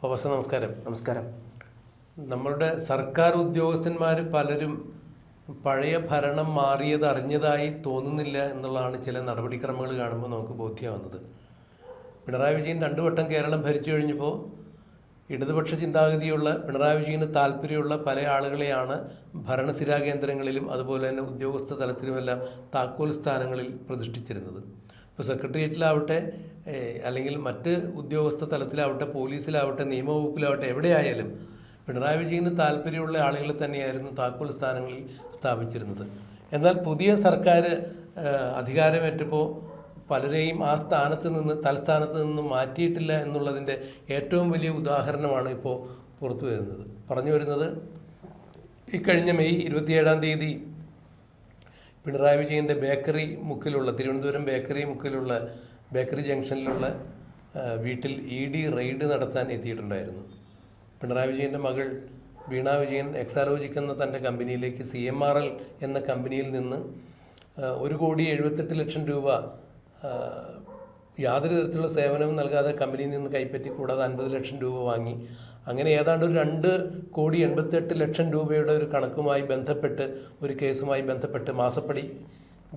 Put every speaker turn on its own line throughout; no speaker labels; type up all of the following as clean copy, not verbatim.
Professor നമസ്കാരം.
നമസ്കാരം.
നമ്മളുടെ സർക്കാർ ഉദ്യോഗസ്ഥന്മാർ പലരും പഴയ ഭരണം മാറിയത് അറിഞ്ഞതായി തോന്നുന്നില്ല എന്നുള്ളതാണ് ചില നടപടിക്രമങ്ങൾ കാണുമ്പോൾ നമുക്ക് ബോധ്യമാവുന്നത്. പിണറായി വിജയൻ 2 വട്ടം കേരളം ഭരിച്ചു കഴിഞ്ഞപ്പോൾ ഇടതുപക്ഷ ചിന്താഗതിയുള്ള പിണറായി വിജയന് താല്പര്യമുള്ള പല ആളുകളെയാണ് ഭരണസിരാ കേന്ദ്രങ്ങളിലും അതുപോലെ തന്നെ ഉദ്യോഗസ്ഥ തലത്തിലുമെല്ലാം താക്കോൽ സ്ഥാനങ്ങളിൽ പ്രതിഷ്ഠിച്ചിരുന്നത്. ഇപ്പോൾ സെക്രട്ടേറിയറ്റിലാവട്ടെ അല്ലെങ്കിൽ മറ്റ് ഉദ്യോഗസ്ഥ തലത്തിലാവട്ടെ, പോലീസിലാവട്ടെ, നിയമവകുപ്പിലാവട്ടെ, എവിടെയായാലും പിണറായി വിജയന് താല്പര്യമുള്ള ആളുകളെ തന്നെയായിരുന്നു താക്കോൽ സ്ഥാനങ്ങളിൽ സ്ഥാപിച്ചിരുന്നത്. എന്നാൽ പുതിയ സർക്കാർ അധികാരമേറ്റപ്പോൾ പലരെയും ആ തലസ്ഥാനത്ത് നിന്ന് മാറ്റിയിട്ടില്ല എന്നുള്ളതിൻ്റെ ഏറ്റവും വലിയ ഉദാഹരണമാണ് ഇപ്പോൾ പുറത്തു വരുന്നത്. പറഞ്ഞു വരുന്നത്, ഇക്കഴിഞ്ഞ മെയ് 27-ാം തീയതി പിണറായി വിജയൻ്റെ ബേക്കറി മുക്കിലുള്ള തിരുവനന്തപുരം ബേക്കറി മുക്കിലുള്ള ബേക്കറി ജംഗ്ഷനിലുള്ള വീട്ടിൽ ED റെയ്ഡ് നടത്താൻ എത്തിയിട്ടുണ്ടായിരുന്നു. പിണറായി വിജയൻ്റെ മകൾ വീണ വിജയൻ എക്സാലോജിക് എന്ന തൻ്റെ കമ്പനിയിലേക്ക് CMRL എന്ന കമ്പനിയിൽ നിന്ന് 1,78,00,000 രൂപ യാതൊരു തരത്തിലുള്ള സേവനവും നൽകാതെ കമ്പനിയിൽ നിന്ന് കൈപ്പറ്റി, കൂടാതെ 50 ലക്ഷം രൂപ വാങ്ങി. അങ്ങനെ ഏതാണ്ട് ഒരു 2,88,00,000 രൂപയുടെ ഒരു കണക്കുമായി ബന്ധപ്പെട്ട്, ഒരു കേസുമായി ബന്ധപ്പെട്ട്, മാസപ്പടി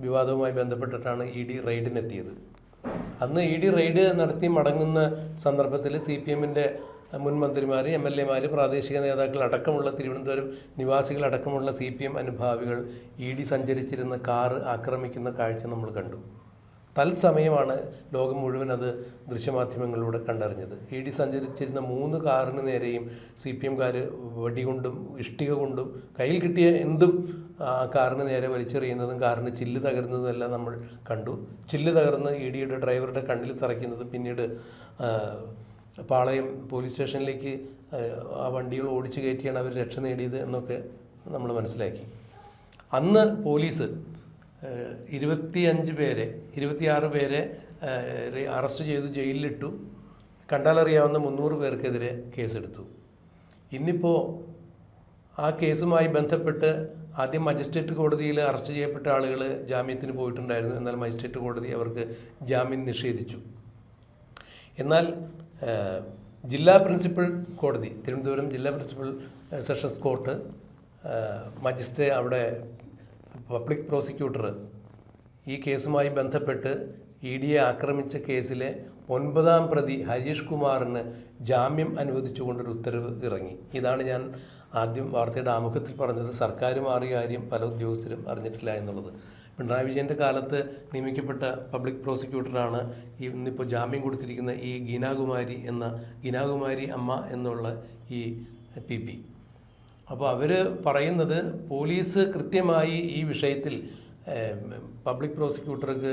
വിവാദവുമായി ബന്ധപ്പെട്ടിട്ടാണ് ED റെയ്ഡിനെത്തിയത്. അന്ന് ED റെയ്ഡ് നടത്തി മടങ്ങുന്ന സന്ദർഭത്തിൽ CPMൻ്റെ മുൻ മന്ത്രിമാർ, MLA മാർ, പ്രാദേശിക നേതാക്കൾ അടക്കമുള്ള തിരുവനന്തപുരം നിവാസികളടക്കമുള്ള CPM അനുഭാവികൾ ED സഞ്ചരിച്ചിരുന്ന കാറ് ആക്രമിക്കുന്ന കാഴ്ച നമ്മൾ കണ്ടു. തത്സമയമാണ് ലോകം മുഴുവൻ അത് ദൃശ്യമാധ്യമങ്ങളിലൂടെ കണ്ടറിഞ്ഞത്. ED സഞ്ചരിച്ചിരുന്ന 3 കാറിന് നേരെയും CPMകാർ വടികൊണ്ടും ഇഷ്ടിക കൊണ്ടും കയ്യിൽ കിട്ടിയ എന്തും കാറിന് നേരെ വലിച്ചെറിയുന്നതും കാറിന് ചില്ല് തകരുന്നതും എല്ലാം നമ്മൾ കണ്ടു. ചില്ല് തകർന്ന് EDയുടെ ഡ്രൈവറുടെ കണ്ണിൽ തറയ്ക്കുന്നതും പിന്നീട് പാളയം പോലീസ് സ്റ്റേഷനിലേക്ക് ആ വണ്ടികൾ ഓടിച്ചു കയറ്റിയാണ് അവർ രക്ഷ നേടിയത് എന്നൊക്കെ നമ്മൾ മനസ്സിലാക്കി. അന്ന് പോലീസ് 26 പേരെ അറസ്റ്റ് ചെയ്ത് ജയിലിലിട്ടു. കണ്ടാലറിയാവുന്ന 300 പേർക്കെതിരെ കേസെടുത്തു. ഇന്നിപ്പോൾ ആ കേസുമായി ബന്ധപ്പെട്ട് ആദ്യം മജിസ്ട്രേറ്റ് കോടതിയിൽ അറസ്റ്റ് ചെയ്യപ്പെട്ട ആളുകൾ ജാമ്യത്തിന് പോയിട്ടുണ്ടായിരുന്നു. എന്നാൽ മജിസ്ട്രേറ്റ് കോടതി അവർക്ക് ജാമ്യം നിഷേധിച്ചു. എന്നാൽ ജില്ലാ പ്രിൻസിപ്പൽ കോടതി, തിരുവനന്തപുരം ജില്ലാ പ്രിൻസിപ്പൽ സെഷൻസ് കോർട്ട് മജിസ്ട്രേറ്റ്, അവിടെ പബ്ലിക് പ്രോസിക്യൂട്ടർ ഈ കേസുമായി ബന്ധപ്പെട്ട് EDയെ ആക്രമിച്ച കേസിലെ 9ാം പ്രതി ഹരീഷ് കുമാറിന് ജാമ്യം അനുവദിച്ചുകൊണ്ടൊരു ഉത്തരവ് ഇറങ്ങി. ഇതാണ് ഞാൻ ആദ്യം വാർത്തയുടെ ആമുഖത്തിൽ പറഞ്ഞത്. സർക്കാർ മാറിയ കാര്യം പല ഉദ്യോഗസ്ഥരും അറിഞ്ഞിട്ടില്ല എന്നുള്ളത്. പിണറായി വിജയൻ്റെ കാലത്ത് നിയമിക്കപ്പെട്ട പബ്ലിക് പ്രോസിക്യൂട്ടറാണ് ഇന്നിപ്പോൾ ജാമ്യം കൊടുത്തിരിക്കുന്ന ഈ ഗീനാകുമാരി അമ്മ എന്നുള്ള ഈ PP. അപ്പോൾ അവർ പറയുന്നത്, പോലീസ് കൃത്യമായി ഈ വിഷയത്തിൽ പബ്ലിക് പ്രോസിക്യൂട്ടർക്ക്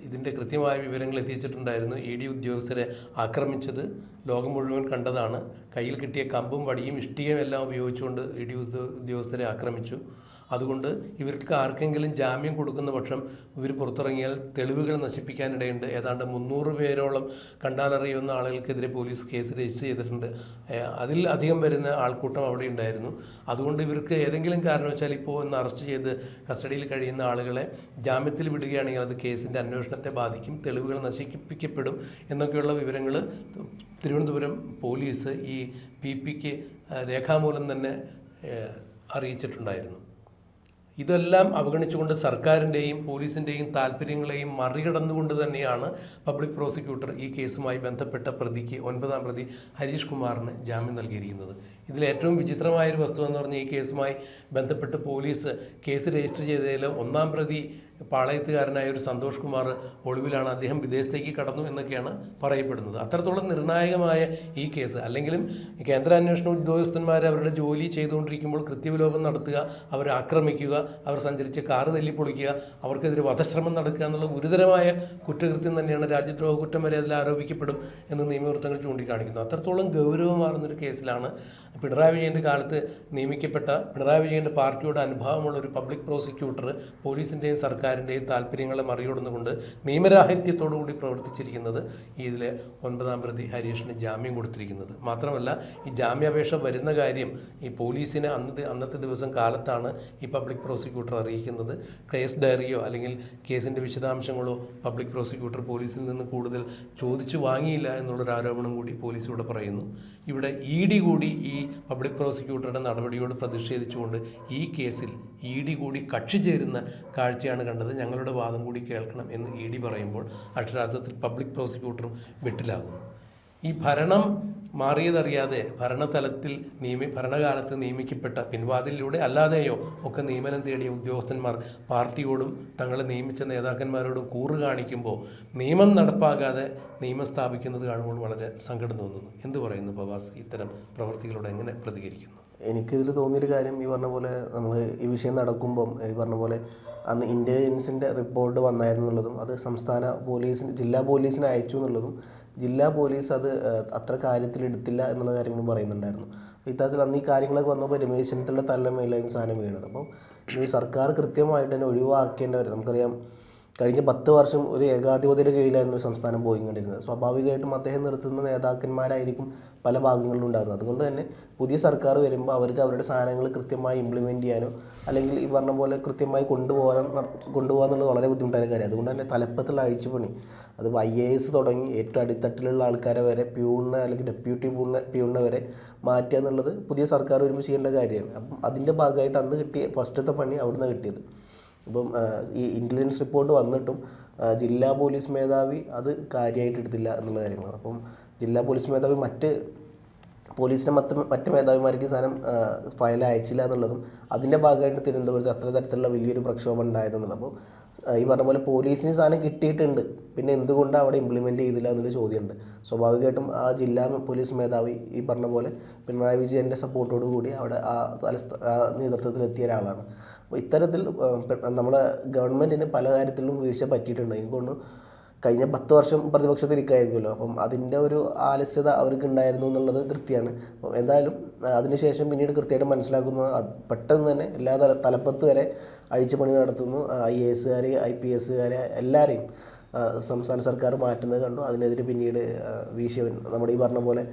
ഇതിൻ്റെ കൃത്യമായ വിവരങ്ങൾ എത്തിച്ചിട്ടുണ്ടായിരുന്നു. ED ഉദ്യോഗസ്ഥരെ ആക്രമിച്ചത് ലോകം മുഴുവൻ കണ്ടതാണ്. കയ്യിൽ കിട്ടിയ കമ്പും വടിയും ഇഷ്ടികയും എല്ലാം ഉപയോഗിച്ചുകൊണ്ട് ED ഉദ്യോഗസ്ഥരെ ആക്രമിച്ചു. അതുകൊണ്ട് ഇവർക്ക് ആർക്കെങ്കിലും ജാമ്യം കൊടുക്കുന്ന പക്ഷം ഇവർ പുറത്തിറങ്ങിയാൽ തെളിവുകൾ നശിപ്പിക്കാനിടയുണ്ട്. ഏതാണ്ട് 300 പേരോളം കണ്ടാലറിയുന്ന ആളുകൾക്കെതിരെ പോലീസ് കേസ് രജിസ്റ്റർ ചെയ്തിട്ടുണ്ട്. അതിൽ അധികം വരുന്ന ആൾക്കൂട്ടം അവിടെ ഉണ്ടായിരുന്നു. അതുകൊണ്ട് ഇവർക്ക് ഏതെങ്കിലും കാരണവശാൽ ഇപ്പോൾ ഒന്ന് അറസ്റ്റ് ചെയ്ത് കസ്റ്റഡിയിൽ കഴിയുന്ന ആളുകളെ ജാമ്യത്തിൽ വിടുകയാണെങ്കിൽ അത് കേസിൻ്റെ അന്വേഷണത്തെ ബാധിക്കും, തെളിവുകൾ നശിപ്പിക്കപ്പെടും എന്നൊക്കെയുള്ള വിവരങ്ങൾ തിരുവനന്തപുരം പോലീസ് ഈ PPക്ക് രേഖാമൂലം തന്നെ അറിയിച്ചിട്ടുണ്ടായിരുന്നു. ഇതെല്ലാം അവഗണിച്ചുകൊണ്ട് സർക്കാരിൻ്റെയും പോലീസിൻ്റെയും താല്പര്യങ്ങളെയും മറികടന്നുകൊണ്ട് തന്നെയാണ് പബ്ലിക് പ്രോസിക്യൂട്ടർ ഈ കേസുമായി ബന്ധപ്പെട്ട പ്രതിക്ക്, 9ാം പ്രതി ഹരീഷ് കുമാറിന് ജാമ്യം നൽകിയിരിക്കുന്നത്. ഇതിലേറ്റവും വിചിത്രമായൊരു വസ്തുത എന്ന് പറഞ്ഞാൽ, ഈ കേസുമായി ബന്ധപ്പെട്ട് പോലീസ് കേസ് രജിസ്റ്റർ ചെയ്തതിൽ 1ാം പ്രതി പാളയത്തുകാരനായ ഒരു സന്തോഷ് കുമാർ ഒളിവിലാണ്. അദ്ദേഹം വിദേശത്തേക്ക് കടന്നു എന്നൊക്കെയാണ് പറയപ്പെടുന്നത്. അത്രത്തോളം നിർണായകമായ ഈ കേസ്, അല്ലെങ്കിലും കേന്ദ്ര അന്വേഷണ ഉദ്യോഗസ്ഥന്മാർ അവരുടെ ജോലി ചെയ്തുകൊണ്ടിരിക്കുമ്പോൾ കൃത്യവിലോപം നടത്തുക, അവരെ ആക്രമിക്കുക, അവർ സഞ്ചരിച്ച കാറ് തല്ലിപ്പൊളിക്കുക, അവർക്കെതിരെ വധശ്രമം നടക്കുക എന്നുള്ള ഗുരുതരമായ കുറ്റകൃത്യം തന്നെയാണ്. രാജ്യദ്രോഹ കുറ്റം വരെ അതിൽ ആരോപിക്കപ്പെടും എന്ന് നിയമവൃത്തങ്ങൾ ചൂണ്ടിക്കാണിക്കുന്നു. അത്രത്തോളം ഗൗരവമാർന്നൊരു കേസിലാണ് പിണറായി വിജയൻ്റെ കാലത്ത് നിയമിക്കപ്പെട്ട പിണറായി വിജയൻ്റെ പാർട്ടിയോട് അനുഭാവമുള്ള ഒരു പബ്ലിക് പ്രോസിക്യൂട്ടർ പോലീസിൻ്റെയും സർക്കാരിൻ്റെയും താല്പര്യങ്ങളെ മറികടന്നുകൊണ്ട് നിയമരാഹിത്യത്തോടുകൂടി പ്രവർത്തിച്ചിരിക്കുന്നത് ഇതിലെ 9-ാം പ്രതി ഹരീഷിന് ജാമ്യം കൊടുത്തിരിക്കുന്നത്. മാത്രമല്ല ഈ ജാമ്യാപേക്ഷ വരുന്ന കാര്യം ഈ പോലീസിനെ അന്നത്തെ ദിവസം കാലത്താണ് ഈ പബ്ലിക് പ്രോസിക്യൂട്ടർ അറിയിക്കുന്നത്. കേസ് ഡയറിയോ അല്ലെങ്കിൽ കേസിൻ്റെ വിശദാംശങ്ങളോ പബ്ലിക് പ്രോസിക്യൂട്ടർ പോലീസിൽ നിന്ന് കൂടുതൽ ചോദിച്ചു വാങ്ങിയില്ല എന്നുള്ളൊരു ആരോപണം കൂടി പോലീസ് ഇവിടെ പറയുന്നു. ഇവിടെ ED കൂടി ഈ പബ്ലിക് പ്രോസിക്യൂട്ടറുടെ നടപടിയോട് പ്രതിഷേധിച്ചുകൊണ്ട് ഈ കേസിൽ ED കൂടി കക്ഷി ചേരുന്ന കാഴ്ചയാണ് കണ്ടത്. ഞങ്ങളുടെ വാദം കൂടി കേൾക്കണം എന്ന് ED പറയുമ്പോൾ അക്ഷരാർത്ഥത്തിൽ പബ്ലിക് പ്രോസിക്യൂട്ടറും വെട്ടിലാകുന്നു. ഈ ഭരണം മാറിയതറിയാതെ ഭരണതലത്തിൽ ഭരണകാലത്ത് നിയമിക്കപ്പെട്ട പിൻവാതിലൂടെ അല്ലാതെയോ ഒക്കെ നിയമനം തേടിയ ഉദ്യോഗസ്ഥന്മാർ പാർട്ടിയോടും തങ്ങളെ നിയമിച്ച നേതാക്കന്മാരോടും കൂറ് കാണിക്കുമ്പോൾ നിയമം നടപ്പാകാതെ നിയമം സ്ഥാപിക്കുന്നത് കാണുമ്പോൾ വളരെ സങ്കടം തോന്നുന്നു. എന്ത് പറയുന്നു ഫവാസ്? ഇത്തരം പ്രവൃത്തികളോട് എങ്ങനെ പ്രതികരിക്കുന്നു?
എനിക്കിതിൽ തോന്നിയൊരു കാര്യം, ഈ പറഞ്ഞ പോലെ നമ്മൾ ഈ വിഷയം നടക്കുമ്പം ഈ പറഞ്ഞ പോലെ അന്ന് ഇൻ്റലിജൻസിൻ്റെ റിപ്പോർട്ട് വന്നായിരുന്നുള്ളതും അത് സംസ്ഥാന പോലീസിന് ജില്ലാ പോലീസിന് അയച്ചു എന്നുള്ളതും ജില്ലാ പോലീസ് അത് അത്ര കാര്യത്തിലെടുത്തില്ല എന്നുള്ള കാര്യങ്ങളും പറയുന്നുണ്ടായിരുന്നു. അപ്പോൾ ഇത്തരത്തിൽ അന്ന് ഈ കാര്യങ്ങളൊക്കെ വന്നപ്പോൾ രമേശ് ചെന്നിത്തലയുടെ തലമേലായിരുന്നു സാധനം വീണത്. അപ്പം ഈ സർക്കാർ കൃത്യമായിട്ട് തന്നെ ഒഴിവാക്കേണ്ടവർ, നമുക്കറിയാം കഴിഞ്ഞ 10 വർഷം ഒരു ഏകാധിപതിയുടെ കീഴിലായിരുന്നു സംസ്ഥാനം പോയിക്കൊണ്ടിരുന്നത്. സ്വാഭാവികമായിട്ടും അദ്ദേഹം നിർത്തുന്ന നേതാക്കന്മാരായിരിക്കും പല ഭാഗങ്ങളിലും ഉണ്ടാകുന്നത്. അതുകൊണ്ട് തന്നെ പുതിയ സർക്കാർ വരുമ്പോൾ അവർക്ക് അവരുടെ സാധനങ്ങൾ കൃത്യമായി ഇംപ്ലിമെൻറ്റ് ചെയ്യാനോ അല്ലെങ്കിൽ ഈ പറഞ്ഞ പോലെ കൃത്യമായി കൊണ്ടുപോകാന്നുള്ളത് വളരെ ബുദ്ധിമുട്ടായ കാര്യം. അതുകൊണ്ട് തന്നെ തലപ്പത്തുള്ള അഴിച്ചുപണി, അത് IAS തുടങ്ങി ഏറ്റവും അടിത്തട്ടിലുള്ള ആൾക്കാരെ വരെ പ്യൂണിനെ അല്ലെങ്കിൽ ഡെപ്യൂട്ടി പ്യൂണിനെ വരെ മാറ്റുക എന്നുള്ളത് പുതിയ സർക്കാർ വരുമ്പോൾ ചെയ്യേണ്ട കാര്യമാണ്. അപ്പം അതിൻ്റെ ഭാഗമായിട്ട് അന്ന് കിട്ടിയ ഫസ്റ്റത്തെ പണി അവിടുന്ന് കിട്ടിയത്. ഇപ്പം ഈ ഇൻ്റലിജൻസ് റിപ്പോർട്ട് വന്നിട്ടും ജില്ലാ പോലീസ് മേധാവി അത് കാര്യമായിട്ട് എടുത്തില്ല എന്നുള്ള കാര്യങ്ങളാണ്. അപ്പം ജില്ലാ പോലീസ് മേധാവി പോലീസിൻ്റെ മറ്റ് മേധാവിമാർക്ക് സാധനം ഫയൽ അയച്ചില്ല എന്നുള്ളതും അതിൻ്റെ ഭാഗമായിട്ട് തിരുവനന്തപുരത്ത് അത്ര തരത്തിലുള്ള വലിയൊരു പ്രക്ഷോഭം ഉണ്ടായതെന്നുള്ളത്. അപ്പോൾ ഈ പറഞ്ഞ പോലെ പോലീസിന് സാധനം കിട്ടിയിട്ടുണ്ട്, പിന്നെ എന്തുകൊണ്ട് അവിടെ ഇംപ്ലിമെൻറ്റ് ചെയ്തില്ല എന്നൊരു ചോദ്യമുണ്ട്. സ്വാഭാവികമായിട്ടും ആ ജില്ലാ പോലീസ് മേധാവി ഈ പറഞ്ഞ പോലെ പിണറായി വിജയൻ്റെ സപ്പോർട്ടോടു കൂടി അവിടെ ആ നേതൃത്വത്തിലെത്തിയ ഒരാളാണ്. അപ്പോൾ ഇത്തരത്തിൽ നമ്മളെ ഗവൺമെൻറ്റിന് പല കാര്യത്തിലും വീഴ്ച പറ്റിയിട്ടുണ്ട്. എനിക്കൊന്ന് കഴിഞ്ഞ 10 വർഷം പ്രതിപക്ഷത്തിരിക്കായിരിക്കുമല്ലോ, അപ്പം അതിൻ്റെ ഒരു ആലസ്യത അവർക്ക് ഉണ്ടായിരുന്നു എന്നുള്ളത് കൃത്യമാണ്. അപ്പം എന്തായാലും അതിനുശേഷം പിന്നീട് കൃത്യമായിട്ട് മനസ്സിലാക്കുന്നു, പെട്ടെന്ന് തന്നെ എല്ലാ തലപ്പത്ത് വരെ അഴിച്ചുപണി നടത്തുന്നു. IAS, IPS എല്ലാവരെയും സംസ്ഥാന സർക്കാർ മാറ്റുന്നത് കണ്ടു. അതിനെതിരെ പിന്നീട് ശിവൻ, നമ്മുടെ ഈ പറഞ്ഞ പോലെ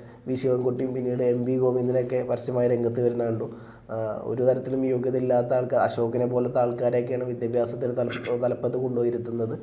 ശിവൻകുട്ടിയും പിന്നീട് MV ഗോവിന്ദനൊക്കെ പരസ്യമായ രംഗത്ത് വരുന്ന കണ്ടു. ഒരു തരത്തിലും യോഗ്യതയില്ലാത്ത ആൾക്കാർ, അശോകനെ പോലത്തെ ആൾക്കാരെയൊക്കെയാണ് വിദ്യാഭ്യാസത്തിന് തലപ്പത്ത് കൊണ്ടുപോയിരുത്തുന്നത്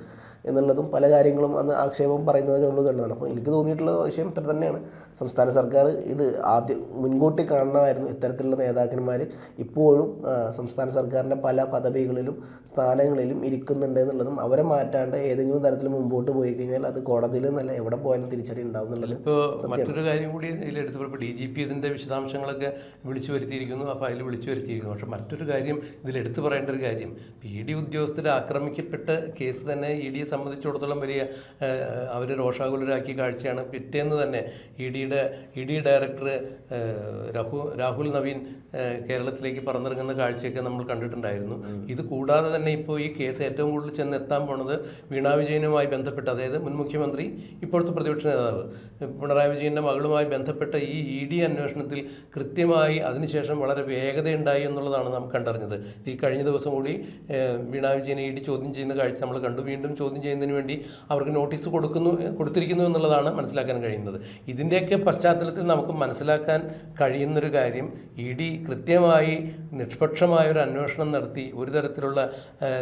എന്നുള്ളതും പല കാര്യങ്ങളും അന്ന് ആക്ഷേപം പറയുന്നതൊക്കെ നമ്മൾ കണ്ടതാണ്. അപ്പോൾ എനിക്ക് തോന്നിയിട്ടുള്ള വിഷയം ഇത്ര തന്നെയാണ്. സംസ്ഥാന സർക്കാർ ഇത് ആദ്യം മുൻകൂട്ടി കാണണമായിരുന്നു. ഇത്തരത്തിലുള്ള നേതാക്കന്മാർ ഇപ്പോഴും സംസ്ഥാന സർക്കാരിൻ്റെ പല പദവികളിലും സ്ഥാനങ്ങളിലും ഇരിക്കുന്നുണ്ട് എന്നുള്ളതും അവരെ മാറ്റാണ്ട് ഏതെങ്കിലും തരത്തിൽ മുമ്പോട്ട് പോയി കഴിഞ്ഞാൽ അത് കോടതിയിൽ നിന്നല്ല എവിടെ പോയാലും തിരിച്ചടി ഉണ്ടാവും എന്നുള്ളത്.
ഇപ്പോൾ മറ്റൊരു കാര്യം കൂടി ഇതിലെടുത്തപ്പോൾ DGP ഇതിൻ്റെ വിശദാംശങ്ങളൊക്കെ വിളിച്ചു വരുത്തിയിരിക്കുന്നു, ആ ഫയൽ വിളിച്ചു വരുത്തിയിരിക്കുന്നു. പക്ഷേ മറ്റൊരു കാര്യം ഇതിലെടുത്ത് പറയേണ്ട ഒരു കാര്യം, ED ഉദ്യോഗസ്ഥരെ ആക്രമിക്കപ്പെട്ട കേസ് തന്നെ EDയെ സംബന്ധിച്ചിടത്തോളം വലിയ അവർ രോഷാകുലരാക്കിയ കാഴ്ചയാണ്. പിറ്റേന്ന് തന്നെ ED ഡയറക്ടർ രാഹുൽ നവീൻ കേരളത്തിലേക്ക് പറന്നിറങ്ങുന്ന കാഴ്ചയൊക്കെ നമ്മൾ കണ്ടിട്ടുണ്ടായിരുന്നു. ഇത് കൂടാതെ തന്നെ ഇപ്പോൾ ഈ കേസ് ഏറ്റവും കൂടുതൽ ചെന്നെത്താൻ പോണത് വീണാ വിജയനുമായി ബന്ധപ്പെട്ട്, അതായത് മുൻ മുഖ്യമന്ത്രി ഇപ്പോഴത്തെ പ്രതിപക്ഷ നേതാവ് പിണറായി വിജയൻ്റെ മകളുമായി ബന്ധപ്പെട്ട ഈ ED അന്വേഷണത്തിൽ കൃത്യമായി അതിനുശേഷം വളരെ വേഗതയുണ്ടായി എന്നുള്ളതാണ് നാം കണ്ടറിഞ്ഞത്. ഈ കഴിഞ്ഞ ദിവസം കൂടി വീണാ വിജയനെ ED ചോദ്യം ചെയ്യുന്ന കാഴ്ച നമ്മൾ കണ്ടു. വീണ്ടും ചോദ്യം ചെയ്യുന്നതിന് വേണ്ടി അവർക്ക് നോട്ടീസ് കൊടുത്തിരിക്കുന്നു എന്നുള്ളതാണ് മനസ്സിലാക്കാൻ കഴിയുന്നത്. ഇതിൻ്റെയൊക്കെ പശ്ചാത്തലത്തിൽ നമുക്ക് മനസ്സിലാക്കാൻ കഴിയുന്നൊരു കാര്യം, ED കൃത്യമായി നിഷ്പക്ഷമായ ഒരു അന്വേഷണം നടത്തി ഒരു തരത്തിലുള്ള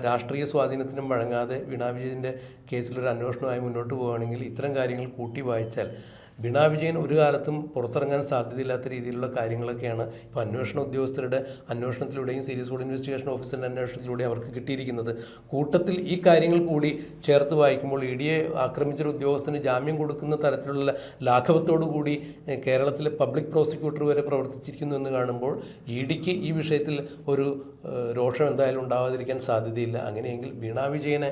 രാഷ്ട്രീയ സ്വാധീനത്തിനും വഴങ്ങാതെ വീണാ വിജയൻ്റെ കേസിലൊരു അന്വേഷണമായി മുന്നോട്ട് പോവുകയാണെങ്കിൽ ഇത്തരം കാര്യങ്ങൾ കൂട്ടി വായിച്ചാൽ വീണാ വിജയൻ ഒരു കാലത്തും പുറത്തിറങ്ങാൻ സാധ്യതയില്ലാത്ത രീതിയിലുള്ള കാര്യങ്ങളൊക്കെയാണ് ഇപ്പോൾ അന്വേഷണ ഉദ്യോഗസ്ഥരുടെ അന്വേഷണത്തിലൂടെയും സീരിയസ് കോഡ് ഇൻവെസ്റ്റിഗേഷൻ ഓഫീസറിൻ്റെ അന്വേഷണത്തിലൂടെയും അവർക്ക് കിട്ടിയിരിക്കുന്നത്. കൂട്ടത്തിൽ ഈ കാര്യങ്ങൾ കൂടി ചേർത്ത് വായിക്കുമ്പോൾ EDയെ ആക്രമിച്ചൊരു ഉദ്യോഗസ്ഥന് ജാമ്യം കൊടുക്കുന്ന തരത്തിലുള്ള ലാഘവത്തോടു കൂടി കേരളത്തിലെ പബ്ലിക് പ്രോസിക്യൂട്ടർ വരെ പ്രവർത്തിച്ചിരിക്കുന്നു എന്ന് കാണുമ്പോൾ EDക്ക് ഈ വിഷയത്തിൽ ഒരു രോഷം എന്തായാലും ഉണ്ടാവാതിരിക്കാൻ സാധ്യതയില്ല. അങ്ങനെയെങ്കിൽ വീണാ വിജയനെ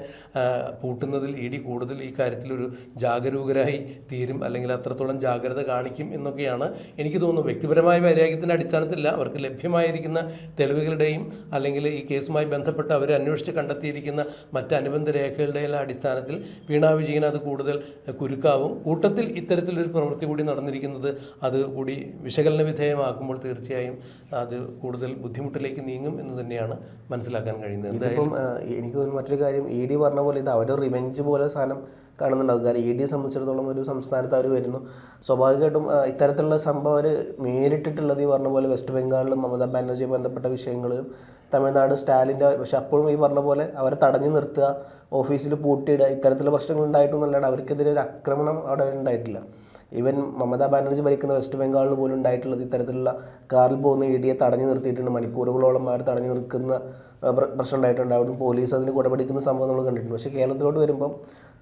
പൂട്ടുന്നതിൽ ED കൂടുതൽ ഈ കാര്യത്തിലൊരു ജാഗരൂകരായി തീരും, അല്ലെങ്കിൽ അത്ര എത്രത്തോളം ജാഗ്രത കാണിക്കും എന്നൊക്കെയാണ് എനിക്ക് തോന്നുന്നു. വ്യക്തിപരമായ വൈരാഗ്യത്തിൻ്റെ അടിസ്ഥാനത്തിലല്ല, അവർക്ക് ലഭ്യമായിരിക്കുന്ന തെളിവുകളുടെയും അല്ലെങ്കിൽ ഈ കേസുമായി ബന്ധപ്പെട്ട് അവർ അന്വേഷിച്ച് കണ്ടെത്തിയിരിക്കുന്ന മറ്റ് അനുബന്ധ രേഖകളുടെയും അടിസ്ഥാനത്തിൽ വീണ വിജയൻ അത് കൂടുതൽ കുരുക്കാവും. കൂട്ടത്തിൽ ഇത്തരത്തിലൊരു പ്രവൃത്തി കൂടി നടന്നിരിക്കുന്നത് അത് കൂടി വിശകലന വിധേയമാക്കുമ്പോൾ തീർച്ചയായും അത് കൂടുതൽ ബുദ്ധിമുട്ടിലേക്ക് നീങ്ങും എന്ന് തന്നെയാണ് മനസ്സിലാക്കാൻ കഴിയുന്നത്.
എന്തായാലും എനിക്ക് തോന്നുന്നു മറ്റൊരു കാര്യം, ED പറഞ്ഞ പോലെ ഇത് അവരുടെ റിവെഞ്ച് പോലെ സാധനം കാണുന്നുണ്ടാവും. കാരണം ED സംബന്ധിച്ചിടത്തോളം ഒരു സംസ്ഥാനത്ത് അവർ വരുന്നു, സ്വാഭാവികമായിട്ടും ഇത്തരത്തിലുള്ള സംഭവം അവർ നേരിട്ടിട്ടുള്ളത് ഈ പറഞ്ഞ പോലെ വെസ്റ്റ് ബംഗാളിലും മമതാ ബാനർജിയെ ബന്ധപ്പെട്ട വിഷയങ്ങളിലും തമിഴ്നാട് സ്റ്റാലിൻ്റെ, പക്ഷെ അപ്പോഴും ഈ പറഞ്ഞ പോലെ അവരെ തടഞ്ഞു നിർത്തുക, ഓഫീസിൽ പൂട്ടിയിടുക, ഇത്തരത്തിലുള്ള പ്രശ്നങ്ങൾ ഉണ്ടായിട്ടൊന്നുമല്ലാണ്ട് അവർക്കെതിരെ ഒരു ആക്രമണം അവിടെ ഉണ്ടായിട്ടില്ല. ഈവൻ മമതാ ബാനർജി ഭരിക്കുന്ന വെസ്റ്റ് ബംഗാളിൽ പോലും ഉണ്ടായിട്ടുള്ളത് ഇത്തരത്തിലുള്ള കാറിൽ പോകുന്ന EDയെ തടഞ്ഞു നിർത്തിയിട്ടുണ്ട്. മണിക്കൂറുകളോളം അവർ തടഞ്ഞു നിൽക്കുന്ന പ്രശ്നം ഉണ്ടായിട്ടുണ്ട്. അവിടെ പോലീസ് അതിന് കുടപിടിക്കുന്ന സംഭവം നമ്മൾ കണ്ടിട്ടുണ്ട്. പക്ഷേ കേരളത്തിലോട്ട് വരുമ്പം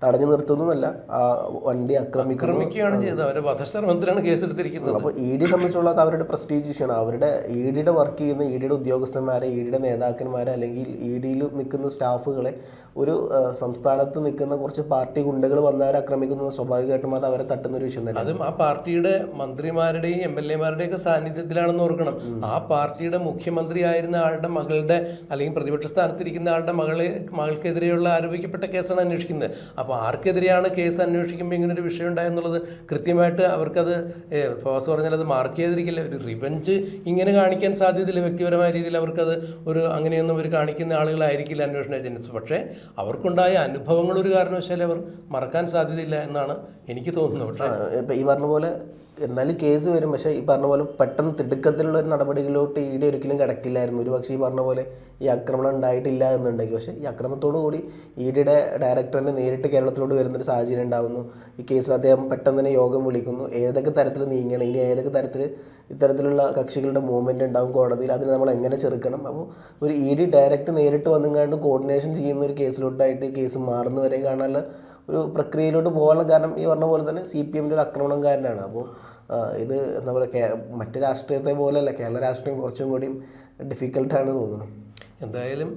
തടഞ്ഞു നിർത്തുന്നതല്ല, ആ വണ്ടി
ആക്രമിക്കുകയാണ് ചെയ്തത്. അവരെ വധശ്രമത്തിലാണ് കേസെടുത്തിരിക്കുന്നത്.
അപ്പോൾ ED സംബന്ധിച്ചുള്ള അവരുടെ പ്രസ്റ്റീജ് ഇഷ്യൂണ്. അവരുടെ EDയുടെ വർക്ക് ചെയ്യുന്ന EDയുടെ ഉദ്യോഗസ്ഥന്മാരെ, EDയുടെ നേതാക്കന്മാരെ അല്ലെങ്കിൽ EDയിൽ നിൽക്കുന്ന സ്റ്റാഫുകളെ ഒരു സംസ്ഥാനത്ത് നിൽക്കുന്ന കുറച്ച് പാർട്ടി ഗുണ്ടകൾ വന്നവരെ ആക്രമിക്കുന്നത് സ്വാഭാവികമായിട്ടും അത് അവരെ തട്ടുന്ന ഒരു വിഷയം തന്നെ.
അതും ആ പാർട്ടിയുടെ മന്ത്രിമാരുടെയും MLA-മാരുടെയും ഒക്കെ സാന്നിധ്യത്തിലാണെന്ന് ഓർക്കണം. ആ പാർട്ടിയുടെ മുഖ്യമന്ത്രി ആയിരുന്ന ആളുടെ മകളുടെ അല്ലെങ്കിൽ പ്രതിപക്ഷ സ്ഥാനത്തിരിക്കുന്ന ആളുടെ മകൾക്കെതിരെയുള്ള ആരോപിക്കപ്പെട്ട കേസാണ് അന്വേഷിക്കുന്നത്. അപ്പോൾ ആർക്കെതിരെയാണ് കേസ് അന്വേഷിക്കുമ്പോൾ ഇങ്ങനൊരു വിഷയം ഉണ്ടായെന്നുള്ളത് കൃത്യമായിട്ട് അവർക്കത് ഫവാസ് പറഞ്ഞാൽ അത് മാർക്ക് ചെയ്തിരിക്കില്ല. ഒരു റിവെഞ്ച് ഇങ്ങനെ കാണിക്കാൻ സാധ്യതയില്ല. വ്യക്തിപരമായ രീതിയിൽ അവർക്കത് അങ്ങനെയൊന്നും അവർ കാണിക്കുന്ന ആളുകളായിരിക്കില്ല അന്വേഷണ ഏജൻസി. പക്ഷേ അവർക്കുണ്ടായ അനുഭവങ്ങൾ ഒരു കാരണവശാലും അവർ മറക്കാൻ സാധ്യതയില്ല എന്നാണ് എനിക്ക് തോന്നുന്നത്. പക്ഷേ
ഇപ്പം ഈ പറഞ്ഞ പോലെ എന്നാലും കേസ് വരും. പക്ഷേ ഈ പറഞ്ഞ പോലെ പെട്ടെന്ന് തിടുക്കത്തിലുള്ള ഒരു നടപടികളിലോട്ട് ED ഒരിക്കലും കിടക്കില്ലായിരുന്നു. ഒരു പക്ഷേ ഈ പറഞ്ഞ പോലെ ഈ ആക്രമണം ഉണ്ടായിട്ടില്ല എന്നുണ്ടെങ്കിൽ. പക്ഷേ ഈ ആക്രമണത്തോടു കൂടി EDയുടെ ഡയറക്ടറിനെ നേരിട്ട് കേരളത്തിലോട്ട് വരുന്നൊരു സാഹചര്യം ഉണ്ടാകുന്നു. ഈ കേസിൽ അദ്ദേഹം പെട്ടെന്ന് തന്നെ യോഗം വിളിക്കുന്നു. ഏതൊക്കെ തരത്തിൽ നീങ്ങണം, ഇനി ഏതൊക്കെ തരത്തിൽ ഇത്തരത്തിലുള്ള കക്ഷികളുടെ മൂവ്മെൻറ്റ് ഉണ്ടാകും കോടതിയിൽ, അതിന് നമ്മൾ എങ്ങനെ ചെറുക്കണം. അപ്പോൾ ഒരു ED ഡയറക്റ്റ് നേരിട്ട് വന്നുകൊണ്ട് കോർഡിനേഷൻ ചെയ്യുന്ന ഒരു കേസിലോട്ടായിട്ട് ഈ കേസ് മാറുന്നവരെ കാണാനുള്ള ഒരു പ്രക്രിയയിലോട്ട് പോകാനുള്ള കാരണം ഈ പറഞ്ഞ പോലെ തന്നെ CPMൻ്റെ ഒരു ആക്രമണക്കാരനാണ്. അപ്പോൾ ഇത് എന്താ പറയുക, മറ്റ് രാഷ്ട്രീയത്തെ പോലെയല്ല, കേരള രാഷ്ട്രീയം കുറച്ചും കൂടിയും ഡിഫിക്കൽട്ടാണ് തോന്നുന്നു.
എന്തായാലും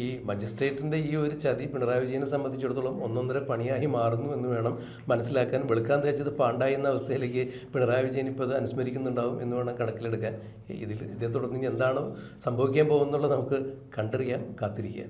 ഈ മജിസ്ട്രേറ്റിൻ്റെ ഈ ഒരു ചതി പിണറായി വിജയനെ സംബന്ധിച്ചിടത്തോളം ഒന്നൊന്നര പണിയായി മാറുന്നു എന്ന് വേണം മനസ്സിലാക്കാൻ. വെളുക്കാൻ തേച്ചത് പാണ്ടായി എന്ന അവസ്ഥയിലേക്ക് പിണറായി വിജയൻ ഇപ്പോൾ അത് അനുസ്മരിക്കുന്നുണ്ടാവും എന്ന് വേണം കണക്കിലെടുക്കാൻ. ഇതേ തുടർന്ന് ഇനി എന്താണ് സംഭവിക്കാൻ പോകുന്നുള്ളത് നമുക്ക് കണ്ടറിയാം, കാത്തിരിക്കാം.